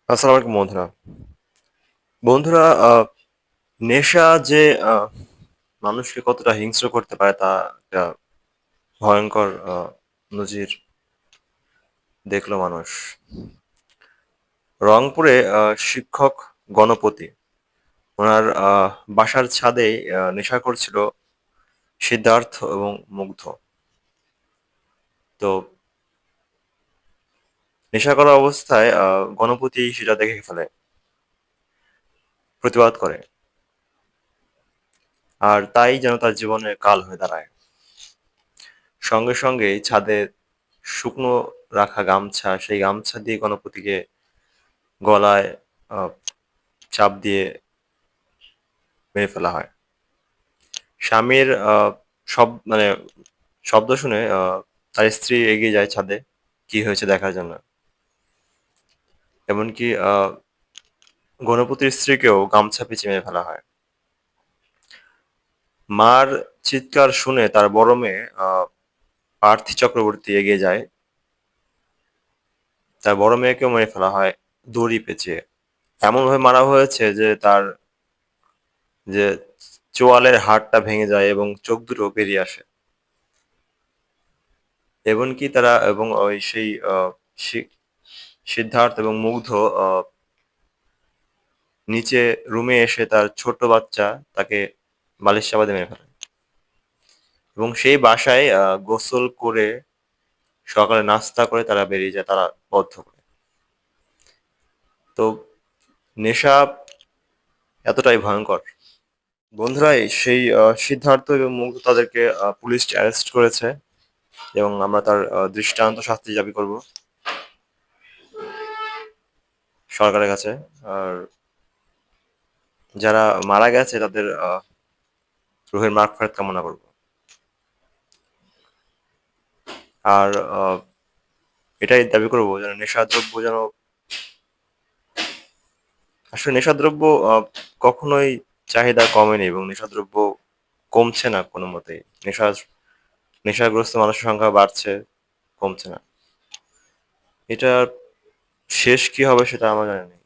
আসসালামু আলাইকুম বন্ধুরা। বন্ধুরা, নেশা যে আহ, মানুষকে কতটা হিংস্র করতে পারে তা একটা ভয়ঙ্কর নজির দেখলো মানুষ। রংপুরে শিক্ষক গণপতি ওনার বাসার ছাদে নেশা করছিল সিদ্ধার্থ এবং মুগ্ধ। তো নেশা করা অবস্থায় গণপতি সেটা দেখে ফেলে, প্রতিবাদ করে, আর তাই যেন তার জীবনের কাল হয়ে দাঁড়ায়। সঙ্গে সঙ্গেই ছাদে শুকনো রাখা গামছা, সেই গামছা দিয়ে গণপতিকে গলায় আহ, চাপ দিয়ে মেরে ফেলা হয়। স্বামীর মানে শব্দ শুনে তার স্ত্রী এগিয়ে যায় ছাদে কি হয়েছে দেখার জন্য। এমনকি গণপতির স্ত্রীকেও গামছা পেঁচিয়ে মেরে ফেলা হয়। মার চিৎকার শুনে তার বড় মেয়ে পার্থী চক্রবর্তী এগিয়ে যায়, তার বড় মেয়েকেও মেরে ফেলা হয় দড়ি পেঁচিয়ে। এমন ভাবে মারা হয়েছে যে তার যে চোয়ালের হাড়টা ভেঙে যায় এবং চোখ দুটো বেরিয়ে আসে। এমনকি তারা এবং ওই সেই সিদ্ধার্থ এবং মুগ্ধ নিচে রুমে এসে তার ছোট্ট বাচ্চা তাকে বালিশ চাপা দিয়ে মেরে ফেলে এবং সেই বাসায় গোসল করে সকালে নাস্তা করে তারা বেরিয়ে যায় তারা বদ্ধ করে। তো নেশা এতটাই ভয়ঙ্কর। বন্ধুরা, সেই সিদ্ধার্থ এবং মুগ্ধ তাদেরকে পুলিশ অ্যারেস্ট করেছে এবং আমরা তার দৃষ্টান্ত শাস্তি দাবি করব সরকারের কাছে। আর যারা মারা গেছে তাদের রুহের মাগফিরাত কামনা করব। আর এটাই দাবি করব যেন নেশাদ্রব্য যেন আসলে নেশাদ্রব্য কখনোই চাহিদা কমেনি এবং নেশাদ্রব্য কমছে না কোনো মতেই। নেশাগ্রস্ত মানুষের সংখ্যা বাড়ছে, কমছে না। এটা শেষ কি হবে সেটা আমরা জানি না।